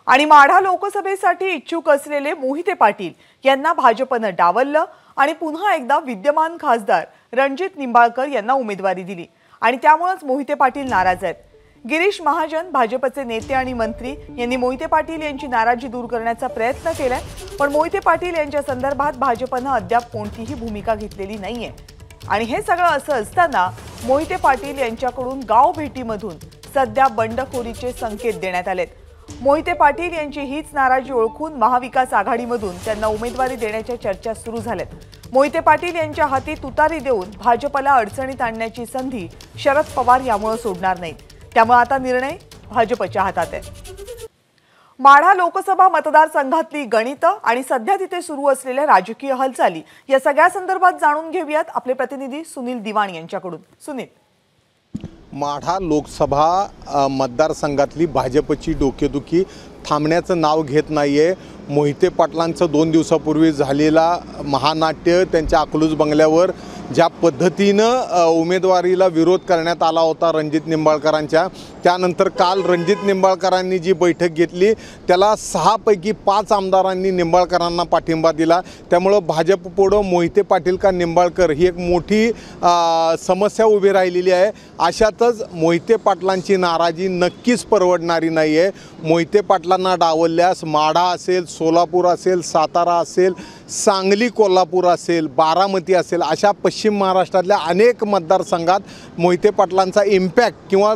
आणि माढा लोकसभेसाठी इच्छुक असलेले मोहिते पाटील यांना भाजपने डावललं आणि पुन्हा एकदा विद्यमान खासदार रणजित निंबाळकर यांना उमेदवारी दिली आणि त्यामुळेच मोहिते पाटील नाराज आहेत। गिरीश महाजन भाजपचे नेते आणि मंत्री यांनी मोहिते पाटील यांची नाराजी दूर करण्याचा प्रयत्न केलाय, पण मोहिते पाटील यांच्या संदर्भात भाजपने अद्याप कोणतीही भूमिका घेतलेली नाहीये। आणि हे सगळं असं असताना मोहिते पाटील यांच्याकडून गाव भेटीमधून सध्या बंडखोरीचे संकेत देण्यात आलेत। मोहिते पाटील यांची हीच नाराजी ओळखून महाविकास आघाडीमधून त्यांना उमेदवारी देण्याच्या चर्चा सुरू झाल्यात। मोहिते पाटील यांच्या हाती तुतारी देऊन भाजपला अडचणीत आणण्याची संधी शरद पवार यामुळे सोडणार नाहीत, त्यामुळे आता निर्णय भाजपच्या हातात आहे। माढा लोकसभा मतदारसंघातली गणितं आणि सध्या तिथे सुरू असलेल्या राजकीय हालचाली या सगळ्या संदर्भात जाणून घेऊयात आपले प्रतिनिधी सुनील दिवाण यांच्याकडून। सुनील, माढा लोकसभा मतदारसंघातली भाजपची डोकेदुखी थांबण्याचं नाव घेत नाहीये। मोहिते पाटलांचं 2 दिवसापूर्वी झालेला महानाट्य, त्यांच्या अकलूज बंगल्यावर ज्या पद्धतीनं उमेदवारीला विरोध करण्यात आला होता रणजित निंबाळकरांच्या, त्यानंतर काल रणजित निंबाळकरांनी जी बैठक घेतली त्याला 6 पैकी 5 आमदारांनी निंबाळकरांना पाठिंबा दिला। त्यामुळे भाजपपुढे मोहिते पाटील का निंबाळकर ही एक मोठी समस्या उभी राहिलेली आहे। अशातच मोहिते पाटलांची नाराजी नक्कीच परवडणारी नाही आहे। मोहिते पाटलांना डावलल्यास माढा असेल, सोलापूर असेल, सातारा असेल, सांगली, कोल्हापूर असेल, बारामती असेल, अशा पश्चिम महाराष्ट्रातल्या अनेक मतदारसंघात मोहिते पाटलांचा इम्पॅक्ट किंवा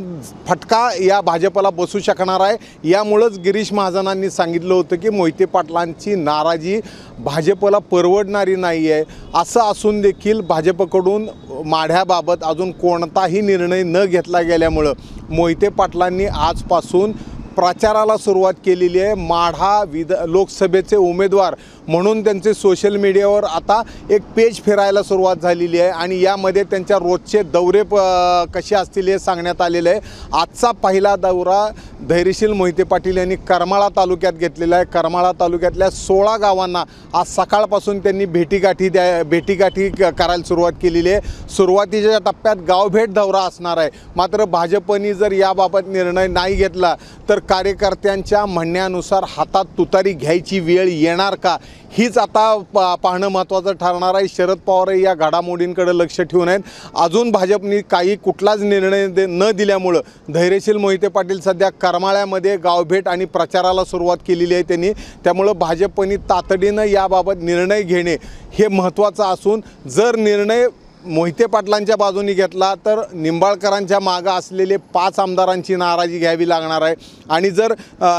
फटका या भाजपला बसू शकणार आहे। यामुळेच गिरीश महाजनांनी सांगितलं होतं की मोहिते पाटलांची नाराजी भाजपला परवडणारी नाही आहे। असं असून देखील भाजपकडून माढ्याबाबत अजून कोणताही निर्णय न घेतला गेल्यामुळं मोहिते पाटलांनी आजपासून प्रचाराला सुरुवात केलेली आहे। माढा लोकसभेचे उमेदवार म्हणून त्यांचे सोशल मीडियावर आता एक पेज फिरायला सुरुवात झालेली आहे आणि यामध्ये त्यांच्या रोजचे दौरे कसे असतील हे सांगण्यात आलेले आहे। आजचा पहिला दौरा धैर्यशील मोहिते पाटील यांनी करमाळा तालुक्यात घेतलेला आहे। करमाळा तालुक्यातल्या 16 गावांना आज सकाळपासून त्यांनी भेटीगाठी करायला सुरुवात केलेली आहे। सुरुवातीच्या टप्प्यात गावभेट दौरा असणार आहे, मात्र भाजपने जर याबाबत निर्णय नाही घेतला तर कार्यकर्त्यांच्या म्हणण्यानुसार हातात तुतारी घ्यायची वेळ येणार का, हीच आता पाहणं महत्त्वाचं ठरणार आहे। शरद पवार या घडामोडींकडे लक्ष ठेवून आहेत। अजून भाजपने कुठलाच निर्णय न दिल्यामुळं धैर्यशील मोहिते पाटील सध्या करमाळ्यामध्ये गावभेट आणि प्रचाराला सुरुवात केलेली आहे त्यांनी। त्यामुळं भाजपने तातडीनं याबाबत निर्णय घेणे हे महत्त्वाचं असून जर निर्णय मोहिते पाटलांच्या बाजूने घेतला तर निंबाळकरांच्या मागे असलेले 5 आमदारांची नाराजी घ्यावी लागणार आहे आणि जर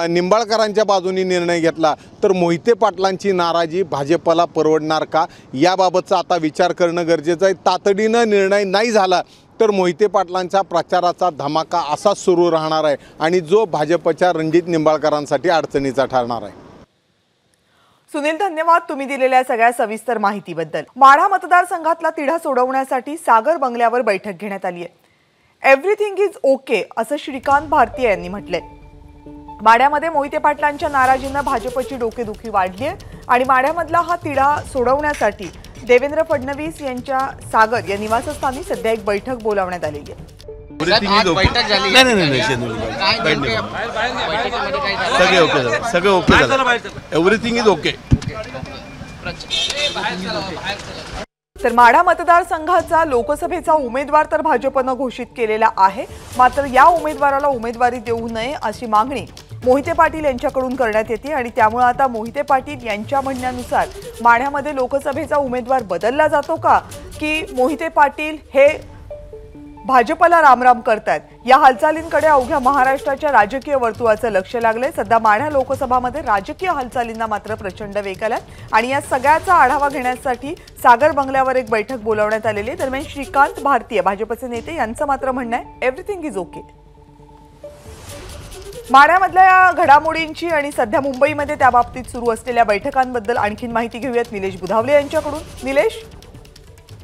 निंबाळकरांच्या बाजूने निर्णय घेतला तर मोहिते पाटलांची नाराजी भाजपला परवडणार का, याबाबतचा आता विचार करणं गरजेचं आहे। तातडीनं निर्णय नाही झाला तर मोहिते पाटलांच्या प्रचाराचा धमाका असाच सुरू राहणार आहे आणि जो भाजपच्या रणजित निंबाळकरांसाठी अडचणीचा ठरणार आहे। सुनील, धन्यवाद तुम्ही दिलेल्या सगळ्या सविस्तर माहितीबद्दल। माढा मतदारसंघातला तिढा सोडवण्यासाठी सागर बंगल्यावर बैठक घेण्यात आली आहे। एव्हरीथिंग इज ओके असं श्रीकांत भारतीय यांनी म्हटलंय। माढ्यामध्ये मोहिते पाटलांच्या नाराजीनं भाजपची डोकेदुखी वाढली आहे आणि माढ्यामधला हा तिढा सोडवण्यासाठी देवेंद्र फडणवीस यांच्या सागर या निवासस्थानी सध्या एक बैठक बोलावण्यात आलेली आहे। Everything is okay. तर माढा मतदारसंघाचा लोकसभेचा उमेदवार तर भाजपने घोषित केलेला आहे, मात्र या उमेदवाराला उमेदवारी देऊ नये अशी मागणी मोहिते पाटील यांच्याकडून करण्यात येते आणि त्यामुळे आता मोहिते पाटील यांच्या म्हणण्यानुसार माढ्यामध्ये लोकसभेचा उमेदवार बदलला जातो का, की मोहिते पाटील हे भाजपला रामराम करतात, या हालचालींकडे अवघ्या महाराष्ट्राच्या राजकीय वर्तुळाचं लक्ष लागले। सध्या माढा लोकसभामध्ये राजकीय हालचालींना मात्र प्रचंड वेग आलाय आणि या सगळ्याचा आढावा घेण्यासाठी सागर बंगल्यावर एक बैठक बोलावण्यात आलेली आहे। दरम्यान श्रीकांत भारतीय भाजपचे नेते यांचं मात्र म्हणणं आहे एव्हरीथिंग इज ओके। माढ्यामधल्या या घडामोडींची आणि सध्या मुंबईमध्ये त्याबाबतीत सुरू असलेल्या बैठकांबद्दल आणखी माहिती घेऊयात निलेश बुधावले यांच्याकडून। निलेश,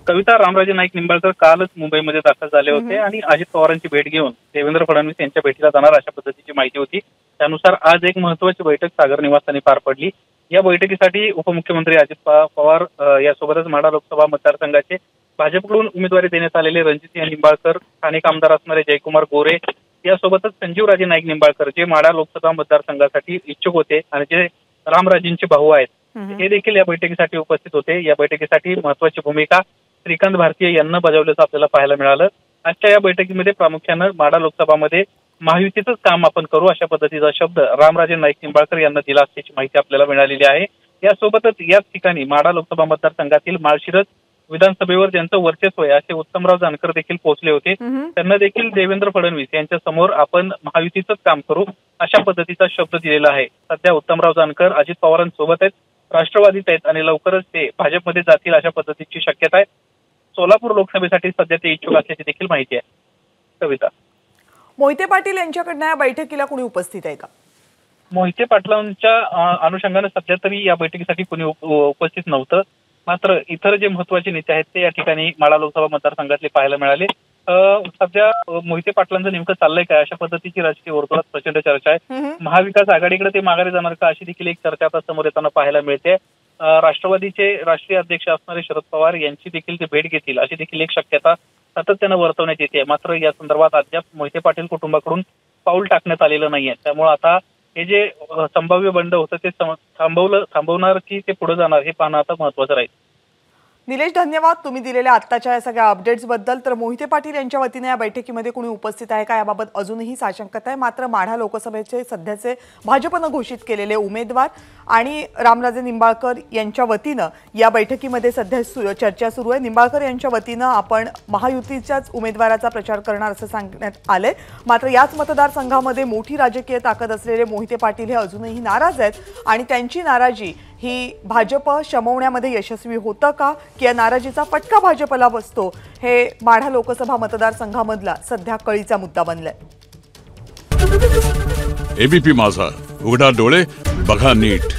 कविता रामराजे नाईक निंबाळकर कालच मुंबईमध्ये दाखल झाले होते आणि अजित पवारांची भेट घेऊन देवेंद्र फडणवीस यांच्या भेटीला जाणार अशा पद्धतीची माहिती होती। त्यानुसार आज एक महत्त्वाची बैठक सागर निवासस्थानी पार पडली। या बैठकीसाठी उपमुख्यमंत्री अजित पवार यासोबतच माढा लोकसभा मतदारसंघाचे भाजपकडून उमेदवारी देण्यात आलेले रणजित निंबाळकर, स्थानिक आमदार असणारे जयकुमार गोरे, यासोबतच संजीवराजे नाईक निंबाळकर जे माढा लोकसभा मतदारसंघासाठी इच्छुक होते आणि जे रामराजेंचे भाऊ आहेत हे देखील या बैठकीसाठी उपस्थित होते। या बैठकीसाठी महत्वाची भूमिका श्रीकांत भारतीय यांना बजावल्याचं आपल्याला पाहायला मिळालं। आजच्या या बैठकीमध्ये प्रामुख्यानं माढा लोकसभामध्ये महायुतीचंच काम आपण करू अशा पद्धतीचा शब्द रामराजे नाईक निंबाळकर यांना दिला असल्याची माहिती आपल्याला मिळालेली आहे। यासोबतच याच ठिकाणी माढा लोकसभा मतदारसंघातील माळशिरस विधानसभेवर ज्यांचं वर्चस्व आहे असे उत्तमराव जानकर देखील पोहोचले होते। त्यांना देखील देवेंद्र फडणवीस यांच्या समोर आपण महायुतीचंच काम करू अशा पद्धतीचा शब्द दिलेला आहे। सध्या उत्तमराव जानकर अजित पवारांसोबत आहेत, राष्ट्रवादीत आहेत आणि लवकरच ते भाजपमध्ये जातील अशा पद्धतीची शक्यता आहे। सोलापूर लोकसभेसाठी सध्या ते इच्छुक असल्याची देखील माहिती आहे। कविता, मोहिते पाटील यांच्याकडनं या बैठकीला कोणी उपस्थित आहे का? मोहिते पाटलांच्या अनुषंगाने सध्या तरी या बैठकीसाठी कोणी उपस्थित नव्हतं। मात्र इतर जे महत्वाचे नेते आहेत ते या ठिकाणी माढा लोकसभा मतदारसंघातले पाहायला मिळाले। सध्या मोहिते पाटलांचं नेमकं चाललंय काय अशा पद्धतीची राजकीय वर्तुळात प्रचंड चर्चा आहे। महाविकास आघाडीकडे ते माघारी जाणार का अशी देखील एक चर्चा आता समोर येताना पाहायला मिळते। राष्ट्रवादीचे राष्ट्रीय अध्यक्ष असणारे शरद पवार यांची देखील ते भेट घेतील अशी देखील एक शक्यता सातत्यानं वर्तवण्यात येते। मात्र या संदर्भात अद्याप मोहिते पाटील कुटुंबाकडून पाऊल टाकण्यात आलेलं नाहीये। त्यामुळे आता हे जे संभाव्य बंड होतं ते थांबवणार की ते पुढे जाणार हे पाहणं आता महत्वाचं राहील। निलेश, धन्यवाद तुम्ही दिलेल्या आत्ताच्या या सगळ्या अपडेट्स बद्दल। तर मोहिते पाटील यांच्या वतीने या बैठकीमध्ये कोणी उपस्थित आहे का याबाबत अजूनही साशंकता आहे। मात्र माढा लोकसभेचे सध्याचे भाजपनं घोषित केलेले उमेदवार आणि रामराजे निंबाळकर यांच्या वतीनं या बैठकीमध्ये सध्या चर्चा सुरू आहे। निंबाळकर यांच्या वतीनं आपण महायुतीच्याच उमेदवाराचा प्रचार करणार असं सांगण्यात आलंय। मात्र याच मतदारसंघामध्ये मोठी राजकीय ताकद असलेले मोहिते पाटील हे अजूनही नाराज आहेत आणि त्यांची नाराजी ही भाजप शमवण्यामध्ये यशस्वी होतं का की या नाराजीचा फटका भाजपला बसतो हे माढा लोकसभा मतदारसंघामधला सध्या कळीचा मुद्दा बनलाय। एबीपी माझा, उघडा डोळे बघा नीट।